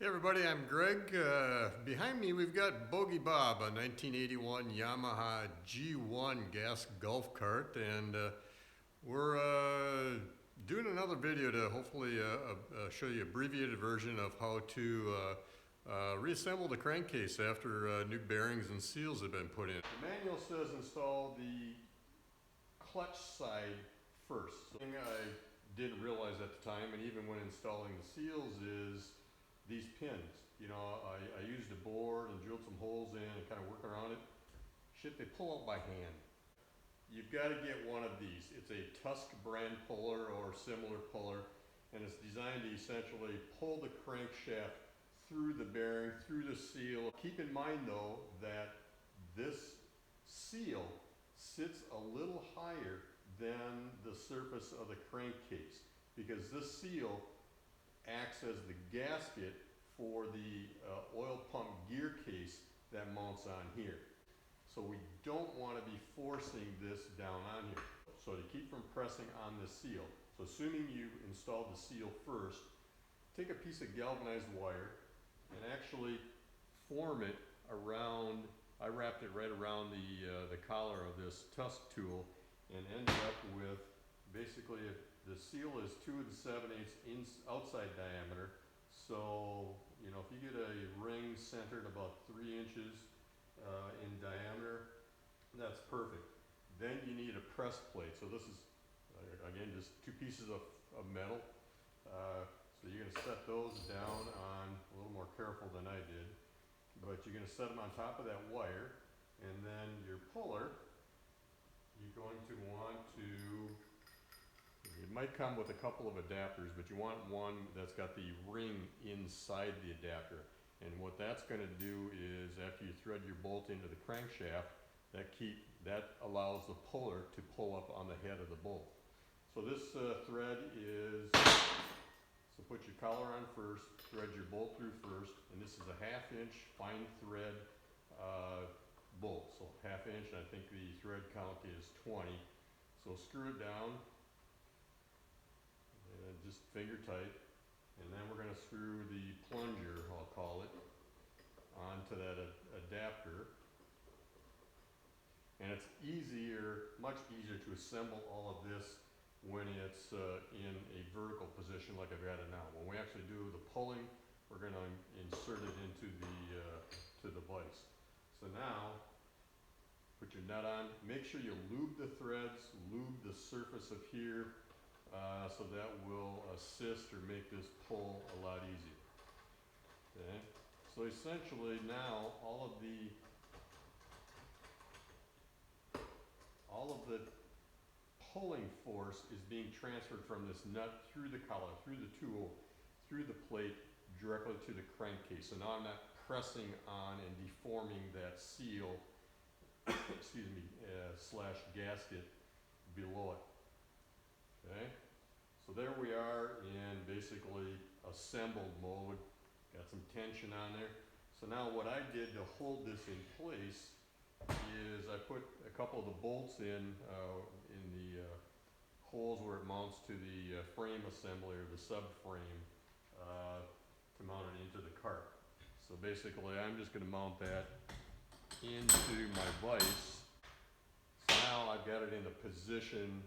Hey everybody, I'm Greg. Behind me we've got Bogey Bob, a 1981 Yamaha G1 gas golf cart, and we're doing another video to hopefully show you an abbreviated version of how to reassemble the crankcase after new bearings and seals have been put in. The manual says install the clutch side first. Something I didn't realize at the time, and even when installing the seals, is these pins. You know, I used a board and drilled some holes in and kind of work around it. Shit, they pull out by hand. You've got to get one of these. It's a Tusk brand puller or similar puller, and it's designed to essentially pull the crankshaft through the bearing, through the seal. Keep in mind though that this seal sits a little higher than the surface of the crankcase, because this seal acts as the gasket for the oil pump gear case that mounts on here. So we don't want to be forcing this down on here. So to keep from pressing on the seal, so assuming you installed the seal first, take a piece of galvanized wire and actually form it around. I wrapped it right around the collar of this Tusk tool and ended up with basically the seal is 2 7/8 outside diameter. So, you know, if you get a ring centered about 3 inches in diameter, that's perfect. Then you need a press plate. So this is, again, just 2 pieces of metal. So you're going to set those down on, a little more careful than I did, but you're going to set them on top of that wire, and then your puller, you're going to want to, it might come with a couple of adapters, but you want one that's got the ring inside the adapter. And what that's going to do is, after you thread your bolt into the crankshaft, that allows the puller to pull up on the head of the bolt. So this thread is, so put your collar on first, thread your bolt through first, and this is a 1/2 inch fine thread bolt. So 1/2 inch, and I think the thread count is 20. So screw it down, and just finger tight, and then we're going to screw the plunger, I'll call it, onto that adapter. And it's easier, much easier to assemble all of this when it's in a vertical position like I've got it now. When we actually do the pulling, we're going to insert it into the vise. So now, put your nut on. Make sure you lube the threads, lube the surface of here, so that will assist or make this pull a lot easier. Okay, so essentially now all of the pulling force is being transferred from this nut through the collar, through the tool, through the plate, directly to the crankcase. So now I'm not pressing on and deforming that seal, excuse me, slash gasket below it. Okay, so there we are in basically assembled mode. Got some tension on there. So now what I did to hold this in place is I put a couple of the bolts in the holes where it mounts to the frame assembly or the subframe to mount it into the cart. So basically I'm just going to mount that into my vise. So now I've got it in a position,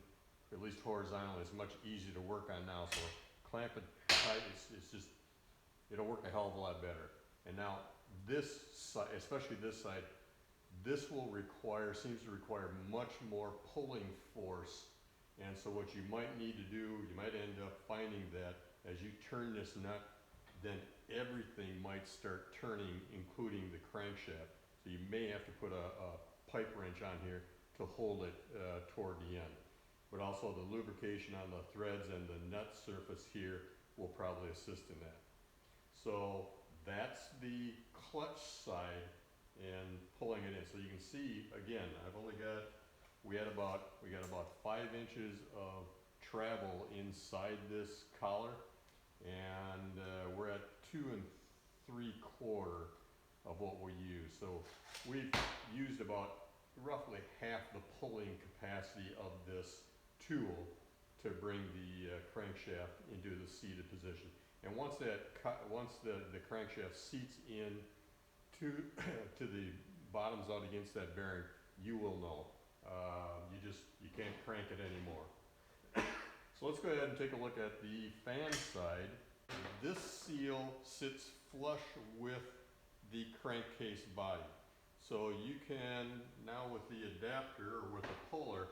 at least horizontally. It's much easier to work on now. So clamp it tight, it's just, it'll work a hell of a lot better. And now this side, especially this side, this will require, seems to require much more pulling force. And so what you might need to do, you might end up finding that as you turn this nut, then everything might start turning, including the crankshaft. So you may have to put a pipe wrench on here to hold it toward the end. But also the lubrication on the threads and the nut surface here will probably assist in that. So that's the clutch side and pulling it in. So you can see, again, we got about 5 inches of travel inside this collar, and we're at 2 3/4 of what we use. So we've used about roughly half the pulling capacity of this tool to bring the crankshaft into the seated position. And once the crankshaft seats in to the bottoms out against that bearing, you will know. You can't crank it anymore. So let's go ahead and take a look at the fan side. This seal sits flush with the crankcase body. So you can, now with the adapter or with the puller,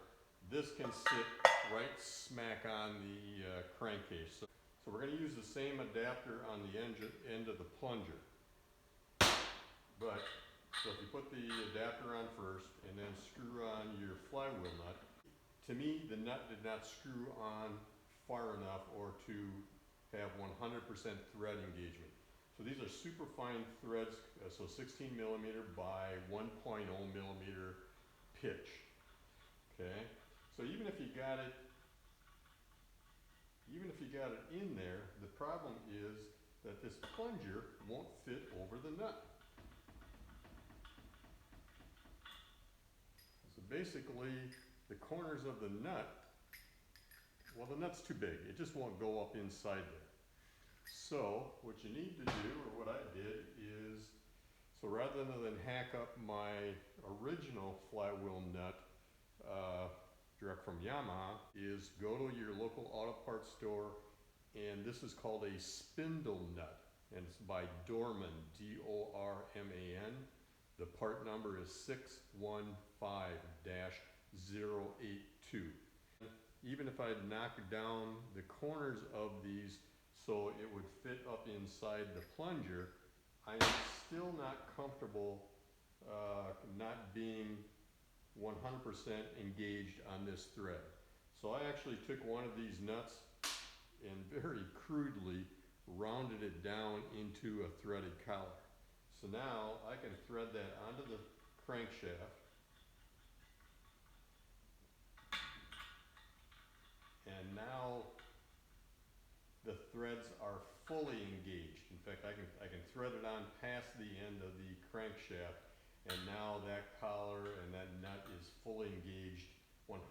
this can sit right smack on the crankcase. So we're going to use the same adapter on the end of the plunger. So if you put the adapter on first and then screw on your flywheel nut, to me the nut did not screw on far enough or to have 100% thread engagement. So these are super fine threads, so 16 millimeter by 1.0 millimeter pitch. Okay, so even if you got it in there, the problem is that this plunger won't fit over the nut. So basically, the corners of the nut, well, the nut's too big. It just won't go up inside there. So what you need to do, or what I did is, so rather than hack up my original flywheel nut direct from Yamaha, is go to your local auto parts store, and this is called a spindle nut, and it's by Dorman, D-O-R-M-A-N. The part number is 615-082. Even if I'd knocked down the corners of these so it would fit up inside the plunger, I am still not comfortable not being 100% engaged on this thread. So I actually took one of these nuts and very crudely rounded it down into a threaded collar. So now I can thread that onto the crankshaft, and now the threads are fully engaged. In fact, I can thread it on past the end of the crankshaft, and now that collar and that nut is fully engaged. 100%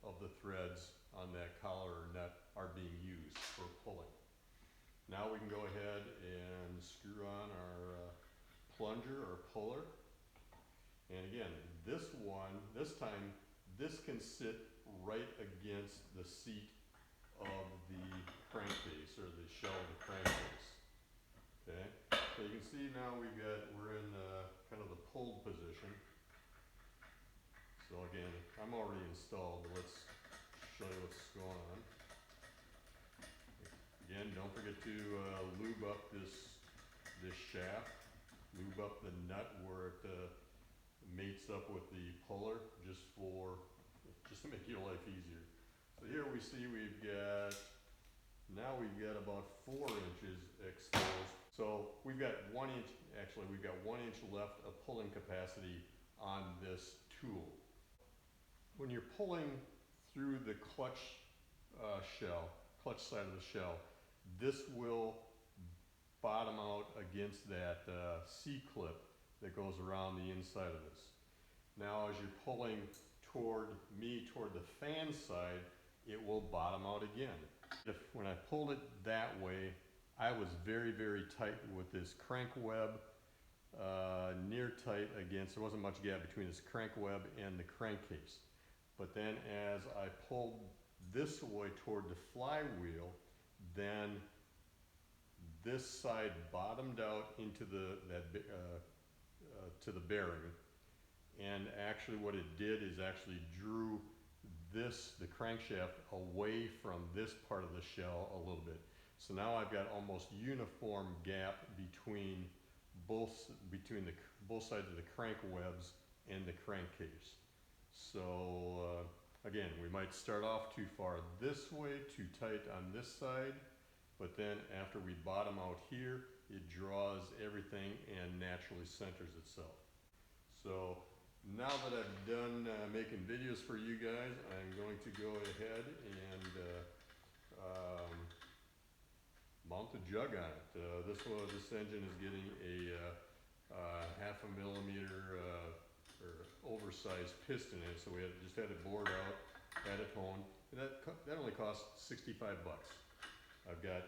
of the threads on that collar or nut are being used for pulling. Now we can go ahead and screw on our plunger or puller. And again, this time, this can sit right against the seat of the crankcase, or the shell of the crankcase. Okay, so you can see now we're in kind of the pulled position. So again, I'm already installed, but let's show you what's going on. Again, don't forget to lube up this shaft, lube up the nut where it mates up with the puller, just to make your life easier. So here we see we've got about 4 inches exposed. So we've got 1 inch, actually we've got 1 inch left of pulling capacity on this tool. When you're pulling through the clutch side of the shell, this will bottom out against that C-clip that goes around the inside of this. Now as you're pulling toward the fan side, it will bottom out again. When I pulled it that way, I was very, very tight with this crank web, near tight against, there wasn't much gap between this crank web and the crankcase. But then as I pulled this way toward the flywheel, then this side bottomed out into to the bearing, and actually what it did is actually drew the crankshaft away from this part of the shell a little bit. So now I've got almost uniform gap between both sides of the crank webs and the crankcase. So again, we might start off too far this way, too tight on this side, but then after we bottom out here, it draws everything and naturally centers itself. So now that I've done making videos for you guys, I'm going to go ahead and mount the jug on it. This engine is getting a 1/2 millimeter or oversized piston in it, so we just had it bored out, had it honed, and that only cost 65 bucks. I've got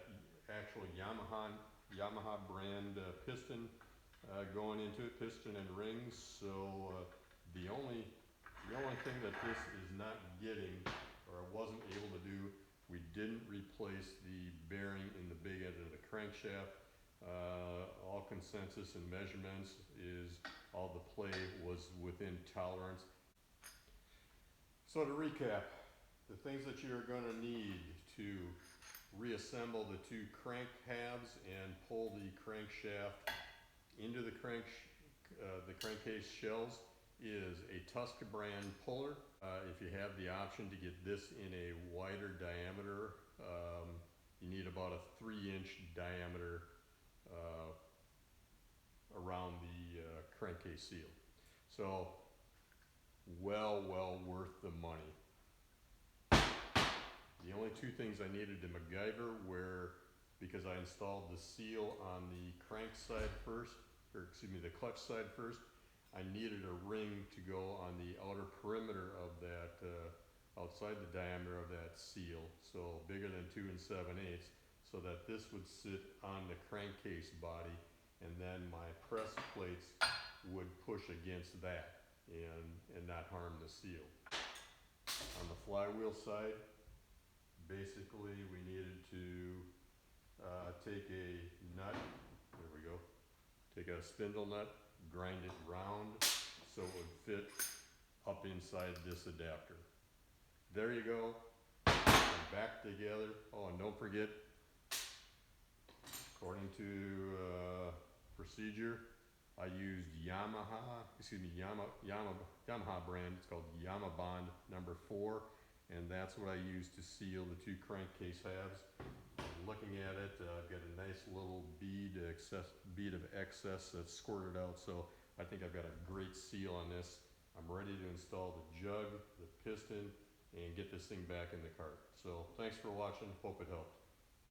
actual Yamaha brand piston going into it, piston and rings. So the only thing that this is not getting, or I wasn't able to do, we didn't replace the bearing in the big end of the crankshaft. All consensus and measurements is all the play was within tolerance. So to recap, the things that you're going to need to reassemble the two crank halves and pull the crankshaft into the crankcase shells is a Tusca brand puller. If you have the option to get this in a wider diameter, you need about a 3-inch diameter around the crankcase seal. So well worth the money. The only two things I needed to MacGyver were, because I installed the seal on the crank side first, or excuse me, the clutch side first, I needed a ring to go on the outer perimeter of that, outside the diameter of that seal, so bigger than 2 7/8, so that this would sit on the crankcase body, and then my press plates would push against that and not harm the seal. On the flywheel side, basically we needed to take a nut, there we go, take a spindle nut, grind it round so it would fit up inside this adapter. There you go, and back together. Oh, and don't forget, according to procedure, I used Yamaha brand. It's called Yamabond number 4, and that's what I used to seal the two crankcase halves. Looking at it, I've got a nice little bead of excess that's squirted out, so I think I've got a great seal on this. I'm ready to install the jug, the piston, and get this thing back in the cart. So thanks for watching, hope it helped.